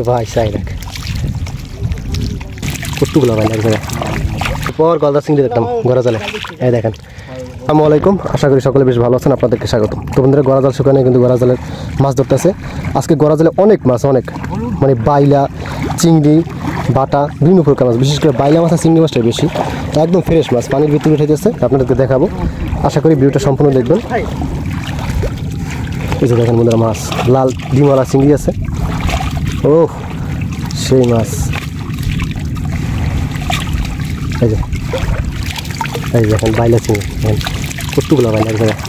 ভাই চাই দেখ কতগুলো ভাই এক জায়গায় পর গলদা চিংড়ি দেখলাম গড়া জালে। এই দেখেন। আসসালামু আলাইকুম, আশা করি সকলে বেশ ভালো আছেন। আপনাদেরকে স্বাগতম। তো বন্ধুরা, গড়া জাল শুকানে কিন্তু গড়া জালের মাছ ধরতেছে। আজকে গড়া জালে অনেক মাছ, অনেক মানে বাইলা, চিংড়ি, বাটা, বিভিন্ন প্রকার মাছ। বিশেষ করে বাইলা মাছ আর চিংড়ি মাছটাই বেশি, একদম ফ্রেশ মাছ পানির ভিতরে উঠে যাচ্ছে। আপনাদেরকে দেখাবো, আশা করি ভিডিওটা সম্পূর্ণ দেখবেন। এই যে দেখেন বন্ধুরা, মাছ লাল ডিমওয়ালা চিংড়ি আছে। ও সেই মাছ। এই যে দেখেন বাইলা চিংড়ি, দেখেন কতগুলো বাইলা এক জায়গায়।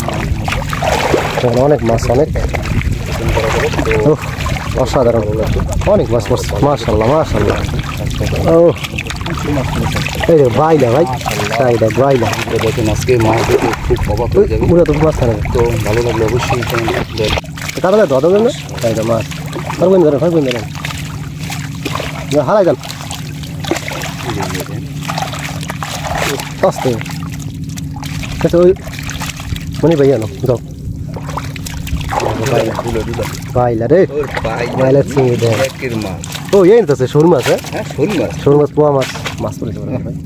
অনেক মাছ, অনেক অসাধারণ অনেক মাছ পড়ছে। মাশাআল্লাহ মাশাআল্লাহ। ও এই যে বাইলা ভাই, তাই দেখ বাইলা। দেখেন আজকে মাছ দেখে খুব অবাক হয়ে যাবে। পুরো তো মাছ থাকে তো ভালো লাগলো অবশ্যই কাটা ধরা দেবেন না। তাই তো মাছ ফারবেন ধরেন, ফারবেন ধরেন, হারাই যান আসতে। আচ্ছা ওই মনে ভাইয়া নো যাও বাইলা রে, বাইলা চিংড়ি দেখ। ও এই তো শোল মাছ। হ্যাঁ শোল মাছ, পোয়া মাছ, মাছ পড়েছে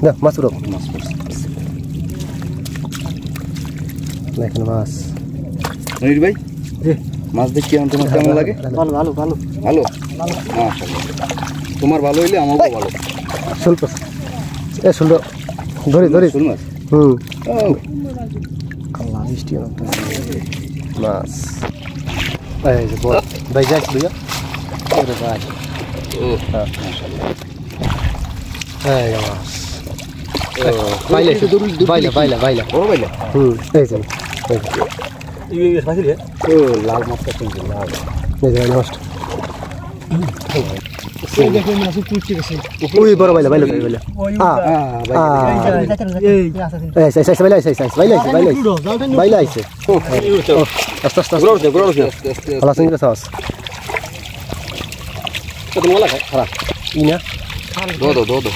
না, মাছ পুরো মাছ পড়ছে। দেখেন মাছ। মনির ভাই জি, মাছ দেখি তোমার কেমন লাগে? ভালো ভালো ভালো ভালো মাশাআল্লাহ। তোমার ভালো হইলে আমারও ভালো। শোল মাছ, এ শোল ধরি ধরি। শোল মাছ। আল্লাহ মিষ্টি মাছ। এই যে বল ভাই যাই ভাইয়া। ওরে ভাই ও হ্যাঁ মাশাআল্লাহ। এই মাছ বাইলা বাইলা বাইলা বাইলা বড় বাইলা। এই যে ও লাল মাছটা কিন্তু লাল। এই যে নষ্ট। ওই বড় বাইলা বাইলা বাইলা বাইলা আইছে। আস্তে আস্তে আল্লাহ সঙ্গে সাহস খারাপ ই না দো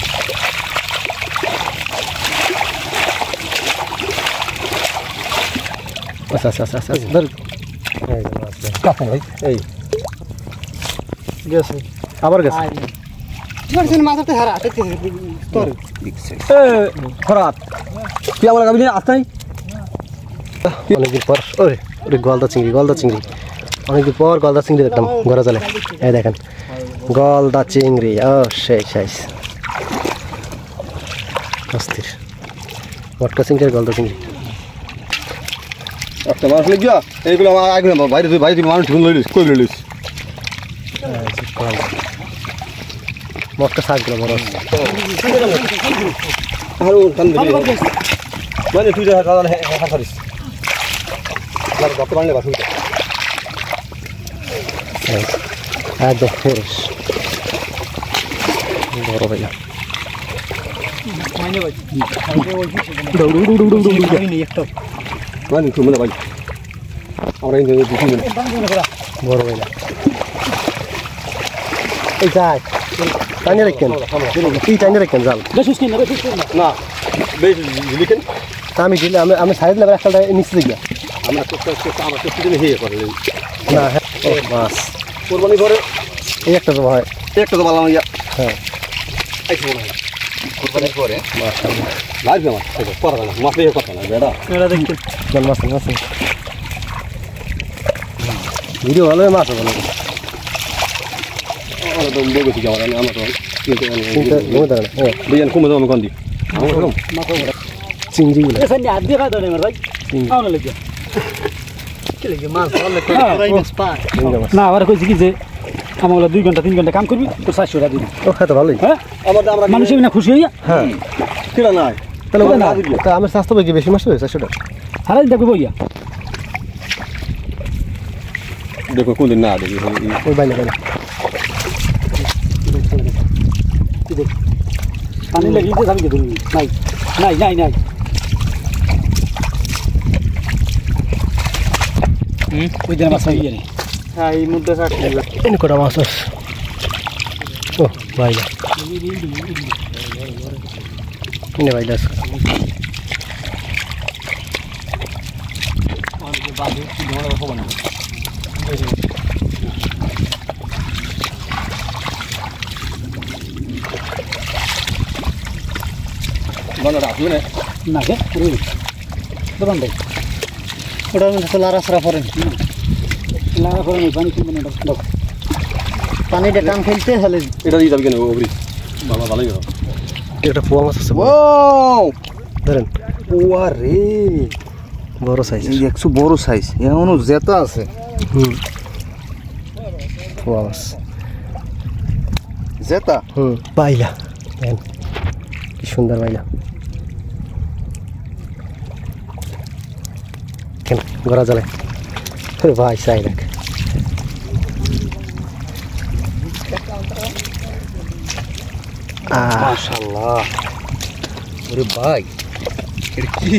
আচ্ছা আচ্ছা আচ্ছা আচ্ছা ধর। এই গেছে আবার গেছে খরাত তুই আমার গাবি আসতাই অনেকদিন পর। ওরে ওরে গলদা চিংড়ি, গলদা চিংড়ি অনেকদিন পর গলদা চিংড়ি দেখলাম গড়া জালে। এই দেখেন গলদা চিংড়ি। ও সেই সাইজ অস্থির মটকা চিংড়ি আর গলদা চিংড়ি। একটা মাছ লাগিয়া এইগুলো আমার আগে বাইরে তুই বাইরে মানুষ ঢুল লইলিস কই লইলিস। মটকা শাক গুলো বড় আরো কান দিবি মানে তুই যা কাজ হ্যাঁ করিস আর গত বাংলা বাসু একদম ফ্রেশ বড় ভাইয়া। মানে তুই মনে ভাই আমরা ইন্দ্র দিছি বড় ভাইয়া। এই যাই টাইনে রাখেন, কি টাইনে রাখেন জাল না বেশ লিখেন। তা আমি দিলে আমি সাইড লেবার একটা নিচে গিয়া আমরা তো আমরা তো দিলে হেয়ে করে না। হ্যাঁ মাছ কোরবানি করে এই একটা তো হয়, একটা তো ভালো ইয়া। হ্যাঁ আইছে মনে হয় কোরবানি করে মাশাআল্লাহ লাগবে আমার কথা না মাছ দিয়ে কথা না বেটা এটা দেখেন জল মাছ মাছ ভিডিও ভালো, মাছ ভালো তো বলছি কি আমরা তো কিন্তু জমে দাঁড়ানো। হ্যাঁ বিয়ান কমে যাবো কোন দি চিংড়িগুলো না আবার কইছি কি যে আমার 2 ঘন্টা 3 ঘন্টা কাম করবি তোর 400 টাকা দিবি। ও হ্যাঁ তো ভালোই। হ্যাঁ আমরা মানুষ না খুশি হইয়া। হ্যাঁ কিরা নাই তাহলে তা আমার স্বাস্থ্য কি বেশি মাছ হয়েছে সেটা হারাই দেখবো বইয়া দেখো কোন দিন না দেখি ওই বাইলে বাইলে পানি লাগিয়ে যাবি কি তুমি? নাই নাই নাই নাই ওই দিন মাছ হইয়া রে। হ্যাঁ এই মধ্যে এনে কটা মাছ আছে। ও বাইলা এনে বাইলা আছে। বাংলাটা আসবে না না কে দোকান ভাই ওটার মধ্যে তো লারা সারা পড়ে লাগা করে নেই পানি কিনবেন এটা দাও পানিটা টান ফেলতে হলে এটা দিয়ে যাবে কেন ওবরি বাবা ভালোই হবে একটা পোয়া মাছ আছে ও ধরেন ওয়া রে বড় সাইজ এই 100 বড় সাইজ এমনও জেতা আছে পোয়া মাছ জেতা বাইলা দেখেন কি সুন্দর বাইলা কেন গড়া জালে ভাই সাই দেখ মাশাআল্লাহ ওরে ভাই এটা কি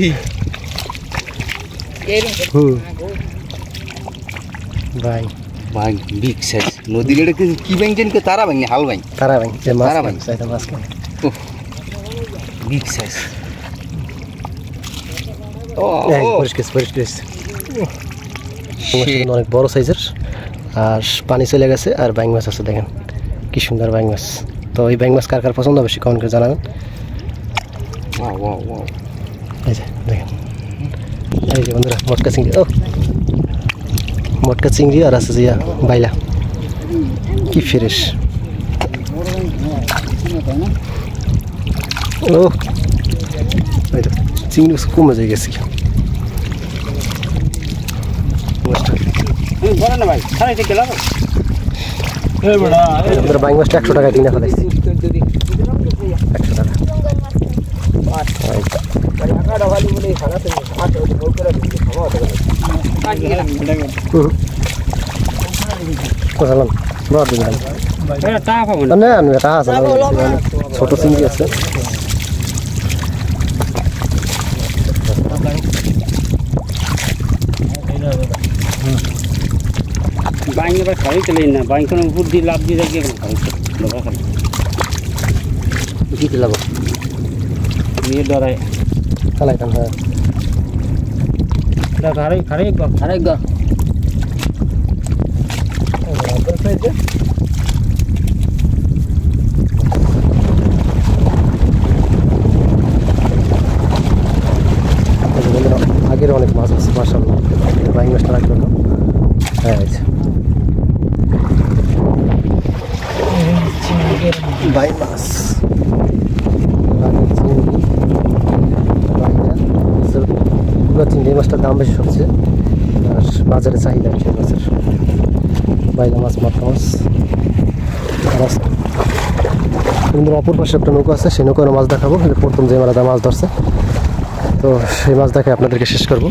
ভাই ভাই বিগ সাইজ নদীর এটা কি ব্যাং জানকে তারা ব্যাং হাল ব্যাং তারা ভাই যে মাছ তারা ভাই। সাইটা মাছ খায় বিগ সাইজ এই পরিষ্কার অনেক বড় সাইজের আর পানি চলে গেছে আর ব্যাং মাছ আছে দেখেন কি সুন্দর ব্যাং মাছ তো এই ব্যাং মাছ কার কার পছন্দ বেশি কমেন্ট করে জানাবেন ওয়াও ওয়াও ওয়াও এই যে দেখেন এই যে বন্ধুরা মটকা চিংড়ি ও মটকা চিংড়ি আর আছে জিয়া বাইলা কি ফ্রেশ ও এই তো চিংড়ি কমে যায় গেছি বড় না ভাই খারাইতে গেলাম এই বড়া আমরা বাইং মাছটা 100 টাকা কিনে ফেলাইছি 100 টাকা কোথালাম বড় দিলাম এটা টা পাবো না না না এটা আছে ছোট চিংড়ি আছে বাইং এবার খারাইতে লই না বাইং কোন উপর দিয়ে লাভ দিয়ে রাখি খারাইতে লোকা খারাই কি দিলাম নিয়ে ডরাই খালাইতাম হ্যাঁ এটা খারাই খারাই গা আগের অনেক মাছ আছে মাশাআল্লাহ বাইং মাছটা রাখলো না হ্যাঁ এই যে বাইং মাছ চিংড়ি মাছটার দাম বেশি সবচেয়ে আর বাজারে চাহিদা বেশি মাছের বাইলা মাছ মটকা মাছ কিন্তু অপর পাশে একটা নৌকা আছে সেই নৌকার মাছ দেখাবো প্রথম যে মারাদা মাছ ধরছে তো সেই মাছ দেখে আপনাদেরকে শেষ করবো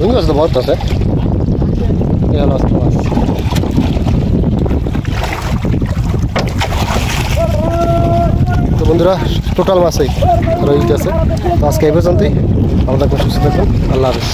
বহুত আছে তো বন্ধুরা টোটাল মাছই রয়ে গেছে তো আজকে এই পর্যন্তই আমাদের সুস্থ থাকুন আল্লাহ হাফিজ